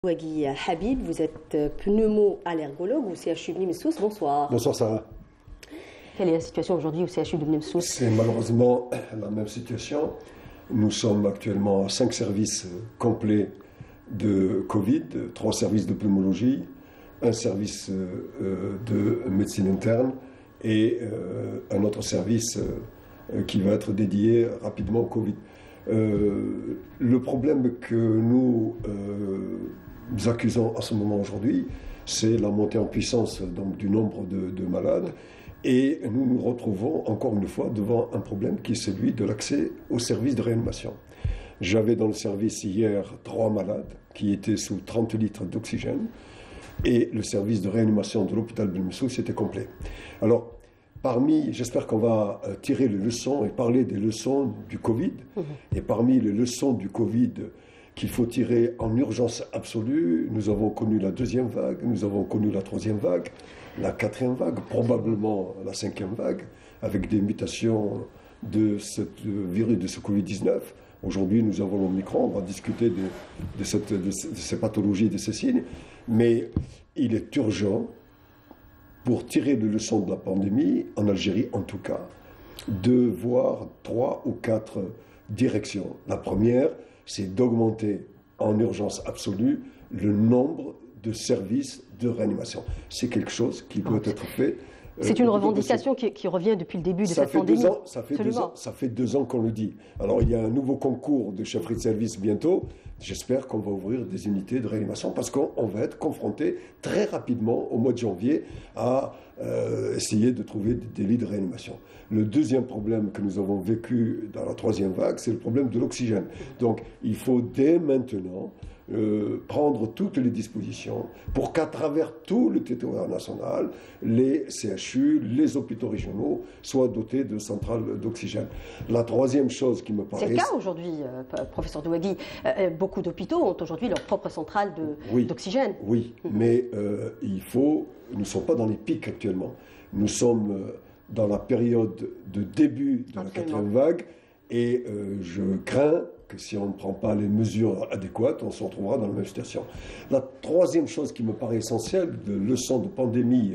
Ouagui Habib, vous êtes pneumo-allergologue au CHU de Mnemsous. Bonsoir. Bonsoir Sarah. Quelle est la situation aujourd'hui au CHU de Mnemsous? C'est malheureusement la même situation. Nous sommes actuellement à 5 services complets de Covid, 3 services de pneumologie, un service de médecine interne et un autre service qui va être dédié rapidement au Covid. Le problème que nous accusons à ce moment aujourd'hui, c'est la montée en puissance donc, du nombre de malades. Et nous nous retrouvons encore une fois devant un problème qui est celui de l'accès aux services de réanimation. J'avais dans le service hier 3 malades qui étaient sous 30 litres d'oxygène et le service de réanimation de l'hôpital de Mnemsous était complet. Alors, j'espère qu'on va tirer les leçons et parler des leçons du Covid. Et parmi les leçons du Covid qu'il faut tirer en urgence absolue, nous avons connu la 2e vague, nous avons connu la 3e vague, la 4e vague, probablement la 5e vague, avec des mutations de ce virus, de ce Covid-19. Aujourd'hui, nous avons l'Omicron, on va discuter de ces pathologies, de ces signes. Mais il est urgent, pour tirer les leçons de la pandémie, en Algérie en tout cas, de voir 3 ou 4 directions. La première, c'est d'augmenter en urgence absolue le nombre de services de réanimation. C'est quelque chose qui doit être fait. C'est une revendication qui revient depuis le début de cette pandémie. Ça fait 2 ans qu'on le dit. Alors il y a un nouveau concours de chefferie de service bientôt. J'espère qu'on va ouvrir des unités de réanimation parce qu'on va être confronté très rapidement au mois de janvier à essayer de trouver des lits de réanimation. Le deuxième problème que nous avons vécu dans la 3e vague, c'est le problème de l'oxygène. Donc il faut dès maintenant prendre toutes les dispositions pour qu'à travers tout le territoire national, les CHU, les hôpitaux régionaux soient dotés de centrales d'oxygène. La 3e chose qui me paraît... C'est le cas aujourd'hui, professeur Douagui. Beaucoup d'hôpitaux ont aujourd'hui leur propre centrale d'oxygène. Oui, mais nous ne sommes pas dans les pics actuellement. Nous sommes dans la période de début de la 4e vague et je crains que si on ne prend pas les mesures adéquates, on se retrouvera dans la même situation. La 3e chose qui me paraît essentielle, de leçon de pandémie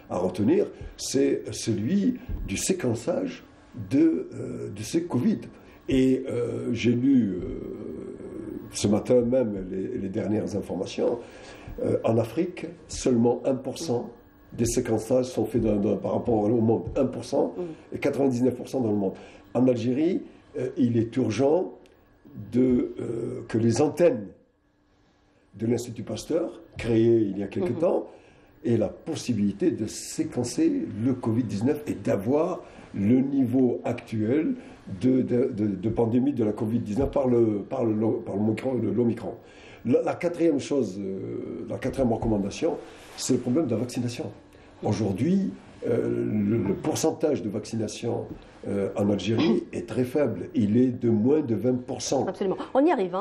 à retenir, c'est celui du séquençage de ces Covid. Et j'ai lu ce matin même les dernières informations. En Afrique, seulement 1% des séquençages sont faits par rapport au monde. 1% et 99% dans le monde. En Algérie, il est urgent que les antennes de l'Institut Pasteur, créées il y a quelque temps, aient la possibilité de séquencer le Covid-19 et d'avoir le niveau actuel de pandémie de la Covid-19 par l'Omicron. La 4e chose, la 4e recommandation, c'est le problème de la vaccination. Aujourd'hui, le pourcentage de vaccination en Algérie est très faible. Il est de moins de 20%. Absolument. On y arrive,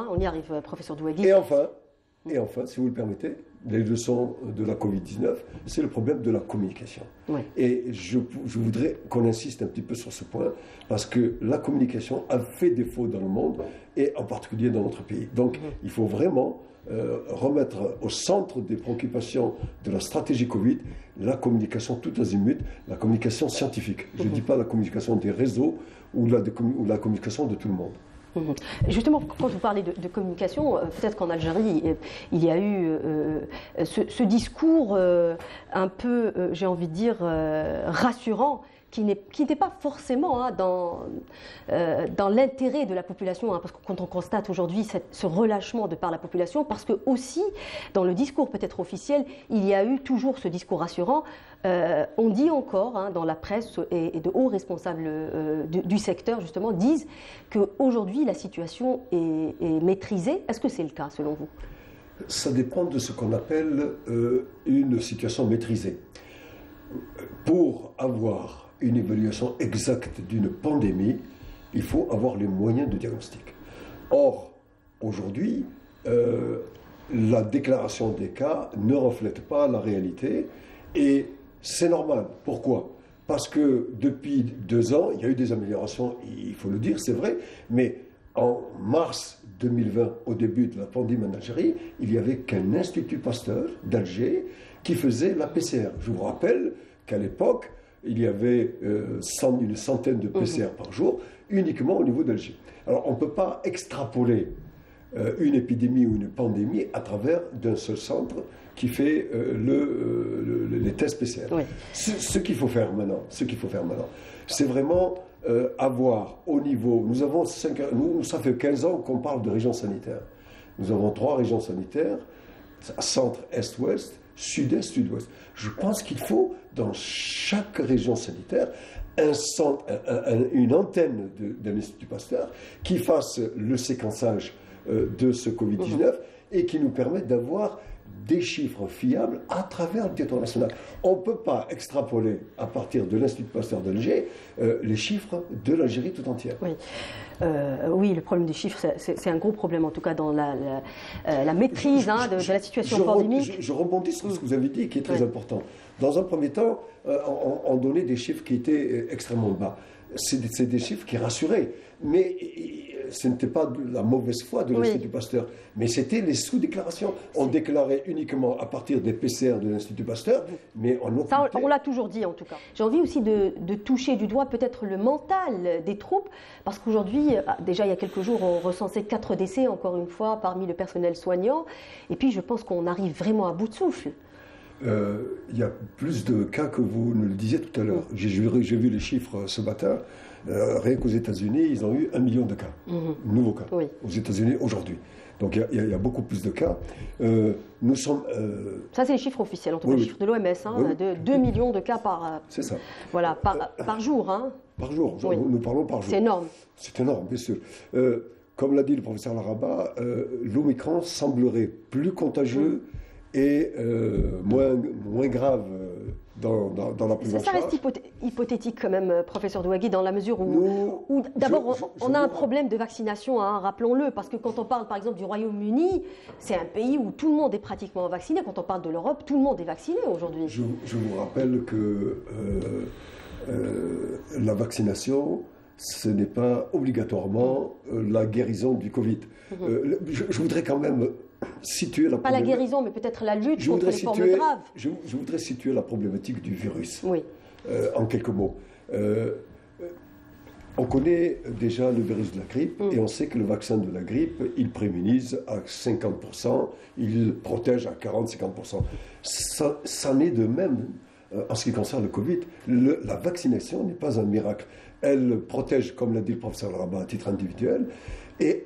professeur Douagui. Et enfin, si vous le permettez, les leçons de la Covid-19, c'est le problème de la communication. Oui. Et je voudrais qu'on insiste un petit peu sur ce point, parce que la communication a fait défaut dans le monde, et en particulier dans notre pays. Donc, il faut vraiment remettre au centre des préoccupations de la stratégie Covid la communication tout azimut, la communication scientifique. Je ne dis pas la communication des réseaux ou la communication de tout le monde. Justement, quand vous parlez de communication, peut-être qu'en Algérie, il y a eu ce discours un peu, j'ai envie de dire, rassurant, qui n'est pas forcément dans l'intérêt de la population, parce que quand on constate aujourd'hui ce relâchement de par la population, parce que aussi, dans le discours peut-être officiel, il y a eu toujours ce discours rassurant. On dit encore, dans la presse, et de hauts responsables du secteur, justement, disent qu'aujourd'hui, la situation est maîtrisée. Est-ce que c'est le cas, selon vous? Ça dépend de ce qu'on appelle une situation maîtrisée. Pour avoir une évaluation exacte d'une pandémie, il faut avoir les moyens de diagnostic. Or, aujourd'hui, la déclaration des cas ne reflète pas la réalité et c'est normal. Pourquoi ? Parce que depuis 2 ans, il y a eu des améliorations, il faut le dire, c'est vrai, mais en mars 2020, au début de la pandémie en Algérie, il n'y avait qu'un institut Pasteur d'Alger qui faisait la PCR. Je vous rappelle qu'à l'époque, il y avait une centaine de PCR par jour, uniquement au niveau d'Alger. Alors, on ne peut pas extrapoler une épidémie ou une pandémie à travers d'un seul centre qui fait les tests PCR. Oui. Ce qu'il faut faire maintenant, c'est vraiment avoir au niveau... ça fait 15 ans qu'on parle de régions sanitaires. Nous avons 3 régions sanitaires, centre, est, ouest, sud-est, sud-ouest. Je pense qu'il faut, dans chaque région sanitaire, une antenne d'un institut Pasteur qui fasse le séquençage de ce Covid-19 et qui nous permette d'avoir des chiffres fiables à travers le territoire national. On ne peut pas extrapoler à partir de l'Institut Pasteur d'Alger les chiffres de l'Algérie tout entière. Oui. Oui, le problème des chiffres, c'est un gros problème, en tout cas dans la maîtrise de la situation pandémique. Je rebondis sur ce que vous avez dit, qui est très important. Dans un premier temps, on donnait des chiffres qui étaient extrêmement bas. C'est des chiffres qui rassuraient. Mais ce n'était pas de la mauvaise foi de l'Institut Pasteur, mais c'était les sous-déclarations. On déclarait uniquement à partir des PCR de l'Institut Pasteur, mais on l'a toujours dit en tout cas. J'ai envie aussi de toucher du doigt peut-être le mental des troupes, parce qu'aujourd'hui, déjà il y a quelques jours, on recensait 4 décès, encore une fois, parmi le personnel soignant, et puis je pense qu'on arrive vraiment à bout de souffle. Il y a plus de cas que vous ne le disiez tout à l'heure. J'ai vu les chiffres ce matin. Rien qu'aux États-Unis, ils ont eu 1 million de cas, nouveaux cas, aux États-Unis aujourd'hui. Donc il y a beaucoup plus de cas. Nous sommes. Ça, c'est les chiffres officiels, en tout cas, les chiffres de l'OMS, de 2 millions de cas par. C'est ça. Voilà, par jour. Par jour, nous parlons par jour. C'est énorme. C'est énorme, bien sûr. Comme l'a dit le professeur Laraba, l'Omicron semblerait plus contagieux et moins grave dans la prise en charge. Ça reste hypothétique quand même, professeur Douagui, dans la mesure où d'abord, on a un problème de vaccination, rappelons-le, parce que quand on parle par exemple du Royaume-Uni, c'est un pays où tout le monde est pratiquement vacciné. Quand on parle de l'Europe, tout le monde est vacciné aujourd'hui. Je vous rappelle que la vaccination, ce n'est pas obligatoirement la guérison du Covid. Je voudrais quand même situer la pas la guérison, mais peut-être la lutte contre les formes graves. Je voudrais situer la problématique du virus, en quelques mots. On connaît déjà le virus de la grippe et on sait que le vaccin de la grippe, il prémunise à 50%, il protège à 40-50%. Ça n'est de même en ce qui concerne le Covid. La vaccination n'est pas un miracle. Elle protège, comme l'a dit le professeur Laraba, à titre individuel, et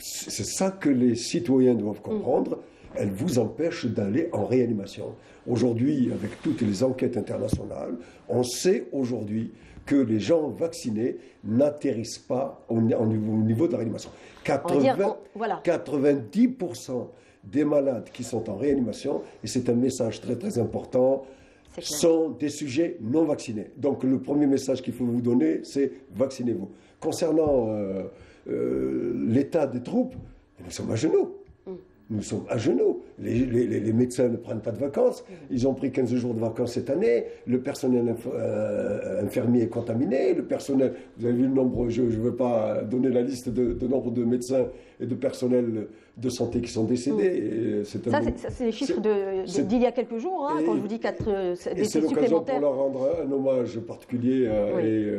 c'est ça que les citoyens doivent comprendre, elle vous empêche d'aller en réanimation. Aujourd'hui, avec toutes les enquêtes internationales, on sait aujourd'hui que les gens vaccinés n'atterrissent pas au niveau de la réanimation. 90% des malades qui sont en réanimation, et c'est un message très très important, sont des sujets non vaccinés. Donc le premier message qu'il faut vous donner, c'est vaccinez-vous. Concernant l'état des troupes, nous sommes à genoux. Nous sommes à genoux. Les médecins ne prennent pas de vacances. Ils ont pris 15 jours de vacances cette année. Le personnel infirmier est contaminé. Le personnel, vous avez vu le nombre, je ne veux pas donner la liste de nombre de médecins et de personnel de santé qui sont décédés. C'est les chiffres d'il y a quelques jours, quand je vous dis 4 décès supplémentaires. C'est l'occasion pour leur rendre un hommage particulier et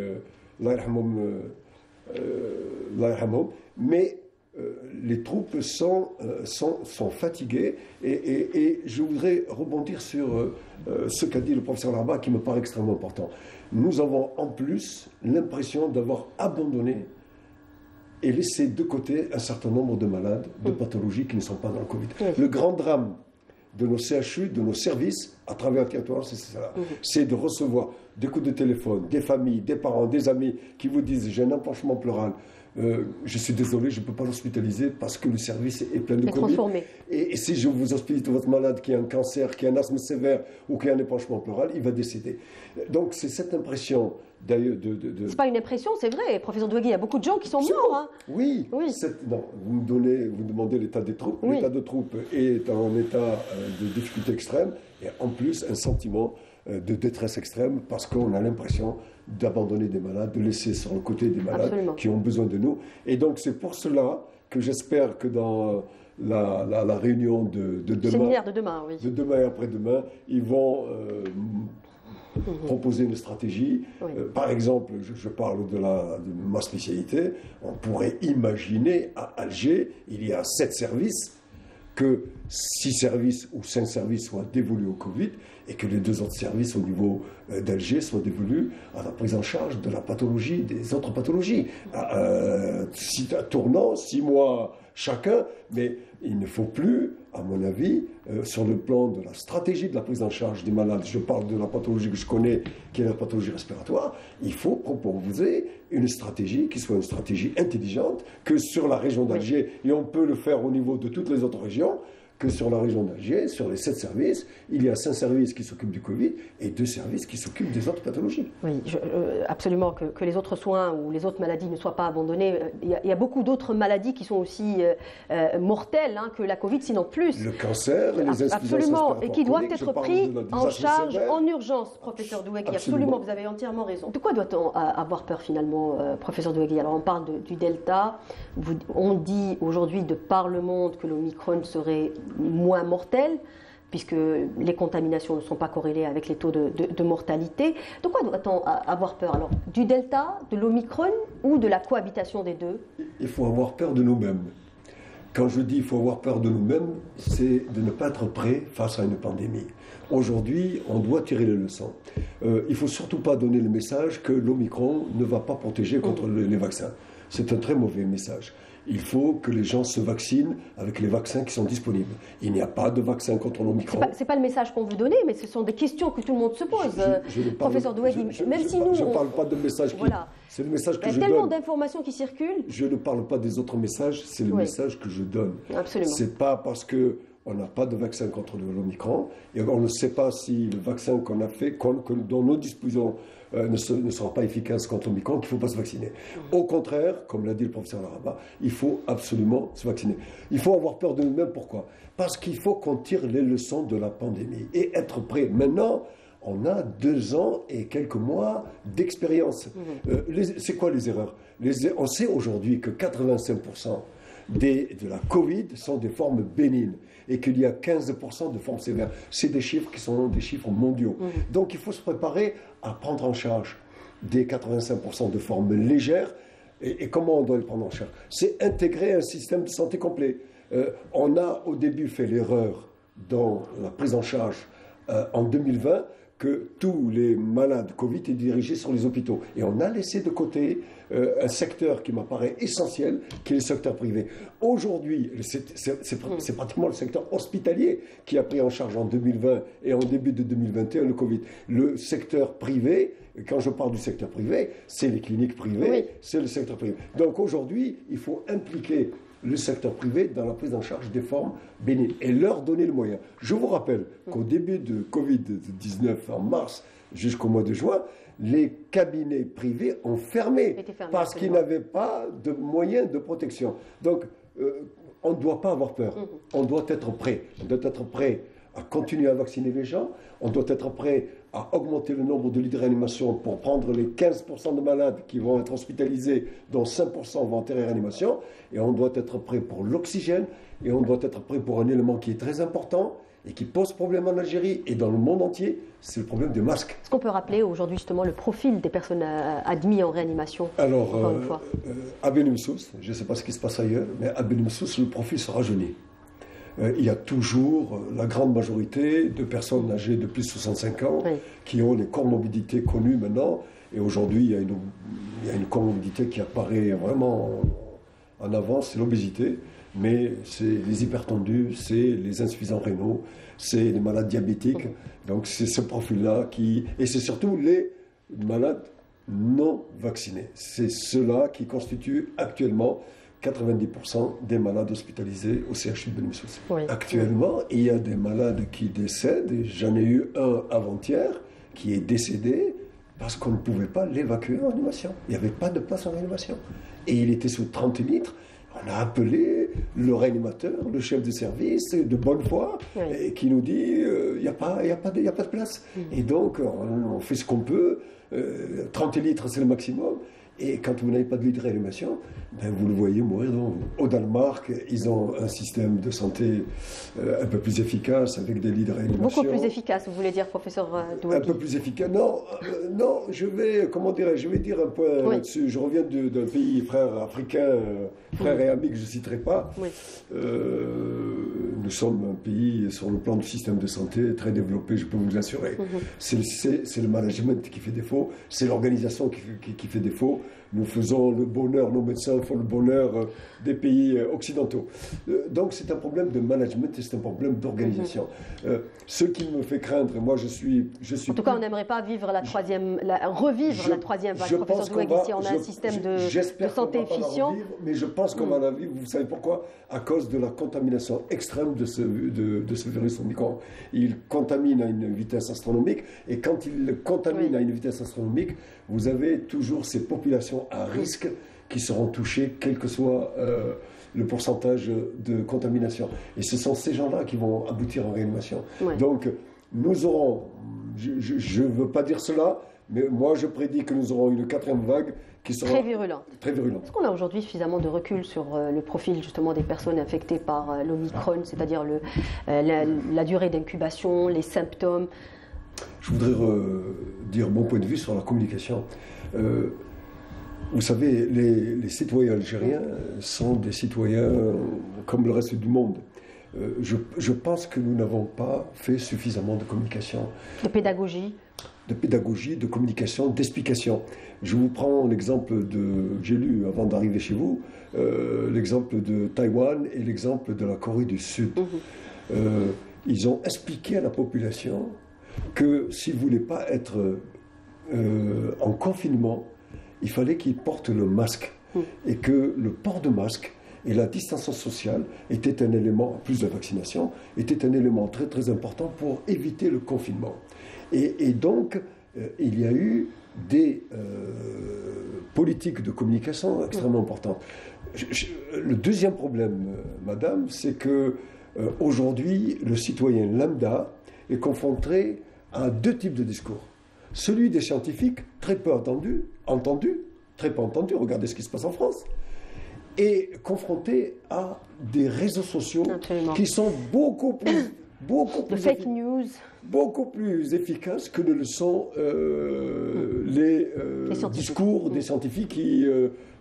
mais les troupes sont fatiguées et je voudrais rebondir sur ce qu'a dit le professeur Larba qui me paraît extrêmement important. Nous avons en plus l'impression d'avoir abandonné et laissé de côté un certain nombre de malades, de pathologies qui ne sont pas dans le Covid. Le grand drame de nos CHU, de nos services, à travers le territoire, c'est ça. C'est de recevoir des coups de téléphone, des familles, des parents, des amis qui vous disent « j'ai un empanchement pleural ». Je suis désolé, je ne peux pas l'hospitaliser parce que le service est plein de Covid. Et si je vous hospitalise votre malade qui a un cancer, qui a un asthme sévère ou qui a un épanchement pleural, il va décéder. Donc c'est cette impression d'ailleurs C'est pas une impression, c'est vrai. Professeur Douagui, il y a beaucoup de gens qui sont morts. Oui. Non, vous demandez l'état des troupes. Oui. L'état de troupes est en état de difficulté extrême et en plus un sentiment de détresse extrême parce qu'on a l'impression d'abandonner des malades, de laisser sur le côté des malades qui ont besoin de nous. Et donc c'est pour cela que j'espère que dans la réunion de demain, séminaire de demain, oui. de demain et après-demain, ils vont proposer une stratégie. Oui. Par exemple, je parle de ma spécialité, on pourrait imaginer à Alger, il y a 7 services, que 6 services ou 5 services soient dévolus au Covid et que les 2 autres services au niveau d'Alger soient dévolus à la prise en charge de la pathologie, des autres pathologies. Tournant 6 mois chacun, mais il ne faut plus, à mon avis, sur le plan de la stratégie de la prise en charge des malades, je parle de la pathologie que je connais, qui est la pathologie respiratoire, il faut proposer une stratégie qui soit une stratégie intelligente, que sur la région d'Alger, et on peut le faire au niveau de toutes les autres régions, que sur la région d'Alger, sur les 7 services, il y a 5 services qui s'occupent du Covid et 2 services qui s'occupent des autres pathologies. Oui, absolument, que les autres soins ou les autres maladies ne soient pas abandonnés. Il y a beaucoup d'autres maladies qui sont aussi mortelles que la Covid, sinon plus. Le cancer, les insuffisances absolument, et qui doivent être pris en charge sévères. En urgence, professeur Douegui. Absolument, vous avez entièrement raison. De quoi doit-on avoir peur finalement, professeur Douegui? Alors on parle du Delta, on dit aujourd'hui de par le monde que l'Omicron serait moins mortel, puisque les contaminations ne sont pas corrélées avec les taux de mortalité. De quoi doit-on avoir peur alors? Du Delta, de l'Omicron ou de la cohabitation des deux? Il faut avoir peur de nous-mêmes. Quand je dis il faut avoir peur de nous-mêmes, c'est de ne pas être prêt face à une pandémie. Aujourd'hui, on doit tirer les leçons. Il ne faut surtout pas donner le message que l'Omicron ne va pas protéger contre les vaccins. C'est un très mauvais message. Il faut que les gens se vaccinent avec les vaccins qui sont disponibles. Il n'y a pas de vaccin contre l'Omicron. C'est pas le message qu'on veut donner, mais ce sont des questions que tout le monde se pose. Professeur Douegui, même si nous... Je ne parle pas de message qui... Voilà. C'est le message que je donne. Il y a tellement d'informations qui circulent. Je ne parle pas des autres messages, c'est le message que je donne. Absolument. C'est pas parce que on n'a pas de vaccin contre l'Omicron et on ne sait pas si le vaccin qu'on a fait, dont nous disposons, ne sera pas efficace contre l'Omicron, qu'il ne faut pas se vacciner. Au contraire, comme l'a dit le professeur Laraba, il faut absolument se vacciner. Il faut avoir peur de nous-mêmes. Pourquoi? Parce qu'il faut qu'on tire les leçons de la pandémie et être prêt. Maintenant, on a 2 ans et quelques mois d'expérience. C'est quoi les erreurs? On sait aujourd'hui que 85% de la Covid sont des formes bénignes et qu'il y a 15% de formes sévères. C'est des chiffres qui sont des chiffres mondiaux. Donc il faut se préparer à prendre en charge des 85% de formes légères. Et comment on doit les prendre en charge? C'est intégrer un système de santé complet. On a au début fait l'erreur dans la prise en charge en 2020 que tous les malades Covid étaient dirigés sur les hôpitaux. Et on a laissé de côté un secteur qui m'apparaît essentiel, qui est le secteur privé. Aujourd'hui, c'est pratiquement le secteur hospitalier qui a pris en charge en 2020 et en début de 2021 le Covid. Le secteur privé, quand je parle du secteur privé, c'est les cliniques privées, c'est le secteur privé. Donc aujourd'hui, il faut impliquer le secteur privé dans la prise en charge des formes bénignes et leur donner le moyen. Je vous rappelle qu'au début de Covid-19, en mars jusqu'au mois de juin, les cabinets privés ont fermé parce qu'ils n'avaient pas de moyens de protection. Donc, on ne doit pas avoir peur. On doit être prêt. On doit être prêt à continuer à vacciner les gens. On doit être prêt à augmenter le nombre de lits de réanimation pour prendre les 15% de malades qui vont être hospitalisés, dont 5% vont en réanimation. Et on doit être prêt pour l'oxygène. Et on doit être prêt pour un élément qui est très important et qui pose problème en Algérie et dans le monde entier, c'est le problème des masques. Est-ce qu'on peut rappeler aujourd'hui justement le profil des personnes admises en réanimation? Alors, à Beni Messous, je ne sais pas ce qui se passe ailleurs, mais à Beni Messous, le profil se rajeunit. Il y a toujours la grande majorité de personnes âgées de plus de 65 ans qui ont les comorbidités connues maintenant. Et aujourd'hui, il y a une comorbidité qui apparaît vraiment en avant, c'est l'obésité. Mais c'est les hypertendus, c'est les insuffisants rénaux, c'est les malades diabétiques. Donc c'est ce profil-là et c'est surtout les malades non vaccinés. C'est ceux-là qui constituent actuellement 90% des malades hospitalisés au CHU de Beni Messous. Actuellement, il y a des malades qui décèdent. J'en ai eu un avant-hier qui est décédé parce qu'on ne pouvait pas l'évacuer en réanimation. Il n'y avait pas de place en réanimation. Et il était sous 30 litres. On a appelé le réanimateur, le chef de service, de bonne foi, et qui nous dit il n'y a pas de place. Et donc, on fait ce qu'on peut. 30 litres, c'est le maximum. Et quand vous n'avez pas de lit de réanimation, ben vous le voyez mourir devant vous. Au Danemark, ils ont un système de santé un peu plus efficace, avec des lits de réanimation. Beaucoup plus efficace, vous voulez dire, professeur Douagui? Un peu plus efficace. Non, non, je vais dire un point là-dessus. Je reviens d'un pays frère africain, frère et ami que je ne citerai pas. Oui. Nous sommes un pays, sur le plan du système de santé, très développé, je peux vous l'assurer. C'est le management qui fait défaut, c'est l'organisation qui fait défaut. Nous faisons le bonheur, nos médecins font le bonheur des pays occidentaux. Donc c'est un problème de management et c'est un problème d'organisation. Ce qui me fait craindre, moi je suis en tout cas, on n'aimerait pas vivre revivre la troisième vague. Professeur Douagui, si on a un système de santé efficient. Mais je pense qu'on va la vivre. Vous savez pourquoi? À cause de la contamination extrême de ce virus Omicron. Il contamine à une vitesse astronomique et quand il contamine à une vitesse astronomique, vous avez toujours ces populations à risque qui seront touchées, quel que soit le pourcentage de contamination. Et ce sont ces gens-là qui vont aboutir en réanimation. Donc, nous aurons, je ne veux pas dire cela, mais moi je prédis que nous aurons une quatrième vague qui sera très virulente. Est-ce qu'on a aujourd'hui suffisamment de recul sur le profil justement des personnes infectées par l'Omicron, c'est-à-dire la durée d'incubation, les symptômes? Je voudrais dire mon point de vue sur la communication. Vous savez, les citoyens algériens sont des citoyens comme le reste du monde. Je pense que nous n'avons pas fait suffisamment de communication. De pédagogie, de communication, d'explication. Je vous prends l'exemple j'ai lu avant d'arriver chez vous, l'exemple de Taïwan et l'exemple de la Corée du Sud. Ils ont expliqué à la population que s'ils ne voulaient pas être en confinement, il fallait qu'ils portent le masque. Et que le port de masque et la distanciation sociale était un élément, plus de vaccination, était un élément très très important pour éviter le confinement. Et donc, il y a eu des politiques de communication extrêmement importantes. Le deuxième problème, madame, c'est que aujourd'hui, le citoyen lambda est confronté à deux types de discours. Celui des scientifiques, très peu entendu, regardez ce qui se passe en France, et confronté à des réseaux sociaux qui sont beaucoup plus fake news, beaucoup plus efficaces que ne le sont les discours des scientifiques qui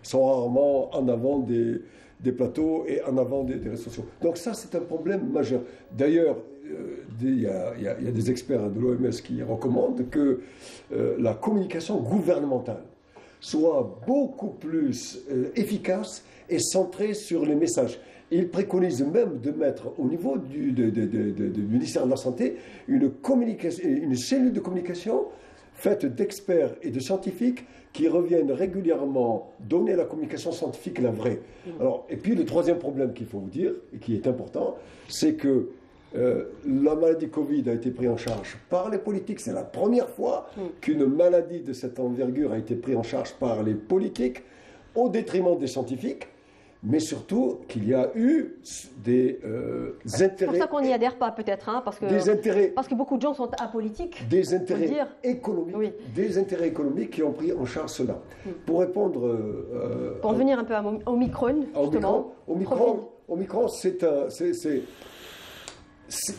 sont rarement en avant des plateaux et en avant des réseaux sociaux. Donc ça, c'est un problème majeur. D'ailleurs, il y a des experts de l'OMS qui recommandent que la communication gouvernementale soit beaucoup plus efficace et centrée sur les messages. Ils préconisent même de mettre au niveau du ministère de la Santé une cellule de communication faite d'experts et de scientifiques qui reviennent régulièrement donner à la communication scientifique la vraie. Alors, et puis le troisième problème qu'il faut vous dire, et qui est important, c'est que la maladie Covid a été prise en charge par les politiques. C'est la première fois qu'une maladie de cette envergure a été prise en charge par les politiques au détriment des scientifiques, mais surtout qu'il y a eu des intérêts... C'est pour ça qu'on n'y adhère pas peut-être, hein, parce que beaucoup de gens sont apolitiques. Des intérêts économiques, des intérêts économiques qui ont pris en charge cela. Pour répondre... pour revenir un peu à Omicron, justement. Omicron,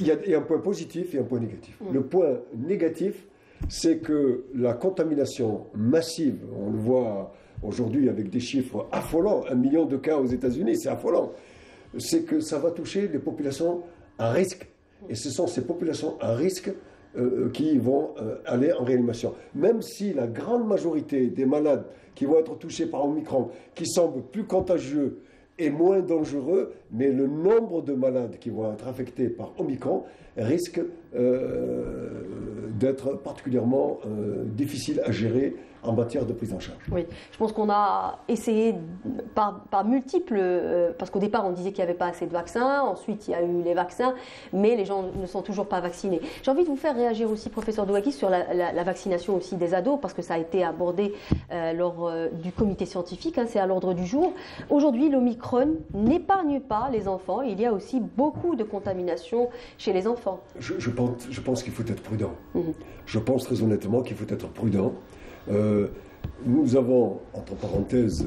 il y a un point positif et un point négatif. Le point négatif, c'est que la contamination massive, on le voit aujourd'hui avec des chiffres affolants, 1 million de cas aux États-Unis, c'est affolant, c'est que ça va toucher les populations à risque. Et ce sont ces populations à risque qui vont aller en réanimation. Même si la grande majorité des malades qui vont être touchés par Omicron, qui semblent plus contagieux et moins dangereux, mais le nombre de malades qui vont être affectés par Omicron risque d'être particulièrement difficile à gérer en matière de prise en charge. Oui, je pense qu'on a essayé par multiples, parce qu'au départ on disait qu'il n'y avait pas assez de vaccins, ensuite il y a eu les vaccins, mais les gens ne sont toujours pas vaccinés. J'ai envie de vous faire réagir aussi, professeur Douagui, sur la vaccination aussi des ados, parce que ça a été abordé lors du comité scientifique, hein, c'est à l'ordre du jour. Aujourd'hui, l'Omicron n'épargne pas les enfants, il y a aussi beaucoup de contamination chez les enfants. Je pense qu'il faut être prudent. Je pense très honnêtement qu'il faut être prudent. Nous avons, entre parenthèses,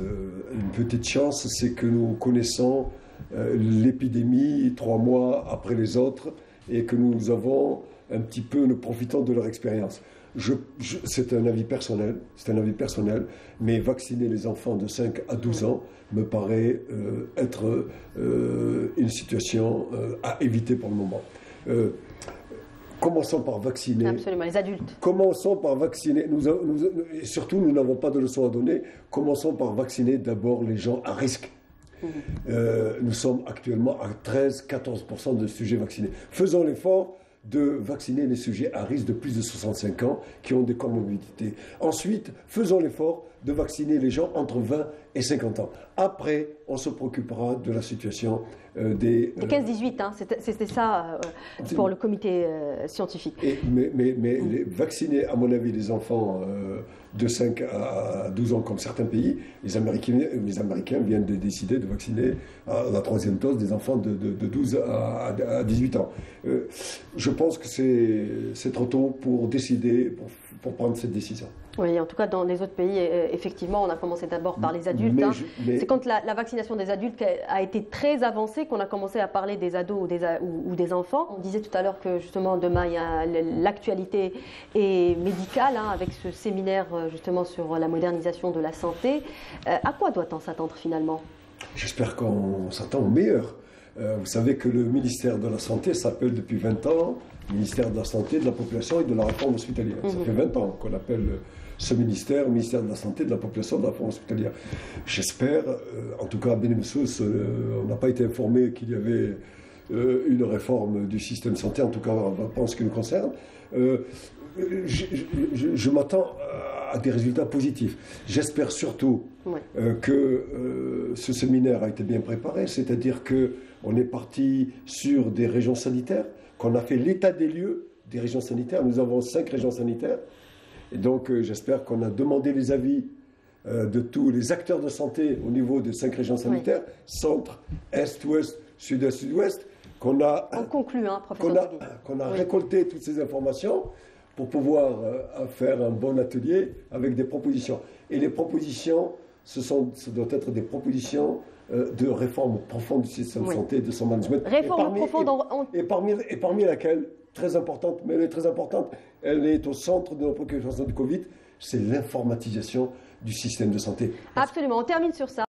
une petite chance, c'est que nous connaissons l'épidémie 3 mois après les autres et que nous avons un petit peu, nous profitons de leur expérience. C'est un avis personnel, mais vacciner les enfants de 5 à 12 ans me paraît être une situation à éviter pour le moment. Commençons par vacciner. Absolument, les adultes. Commençons par vacciner. Et surtout, nous n'avons pas de leçons à donner. Commençons par vacciner d'abord les gens à risque. Nous sommes actuellement à 13-14% de sujets vaccinés. Faisons l'effort de vacciner les sujets à risque de plus de 65 ans qui ont des comorbidités. Ensuite, faisons l'effort de vacciner les gens entre 20 et 50 ans. Après, on se préoccupera de la situation des 15-18, hein, c'était ça pour le comité scientifique. Mais vacciner, à mon avis, les enfants de 5 à 12 ans, comme certains pays, les Américains viennent de décider de vacciner à la 3e dose des enfants de 12 à 18 ans. Je pense que c'est trop tôt pour décider, pour prendre cette décision. Oui, en tout cas, dans les autres pays, effectivement, on a commencé d'abord par les adultes. C'est quand la vaccination des adultes a été très avancée qu'on a commencé à parler des ados ou des enfants. On disait tout à l'heure que justement demain, il y a l'actualité médicale avec ce séminaire justement sur la modernisation de la santé. À quoi doit-on s'attendre finalement? J'espère qu'on s'attend au meilleur. Vous savez que le ministère de la Santé s'appelle depuis 20 ans ministère de la Santé, de la Population et de la Réforme hospitalière. Ça fait 20 ans qu'on appelle ce ministère de la Santé, de la Population et de la Réforme hospitalière. J'espère, en tout cas à Bénémessous, on n'a pas été informé qu'il y avait une réforme du système de santé, en tout cas en ce qui nous concerne. Je m'attends à des résultats positifs. J'espère surtout que ce séminaire a été bien préparé, c'est-à-dire qu'on est parti sur des régions sanitaires, qu'on a fait l'état des lieux des régions sanitaires. Nous avons 5 régions sanitaires. Et donc j'espère qu'on a demandé les avis de tous les acteurs de santé au niveau des 5 régions sanitaires, centre, est, ouest, sud-est, sud-ouest, qu'on a récolté toutes ces informations pour pouvoir faire un bon atelier avec des propositions. Et les propositions, ce doivent être des propositions de réforme profonde du système de santé, de son management. Réforme profonde et parmi laquelle, très importante, mais elle est très importante, elle est au centre de nos préoccupations du Covid, c'est l'informatisation du système de santé. Absolument, on termine sur ça.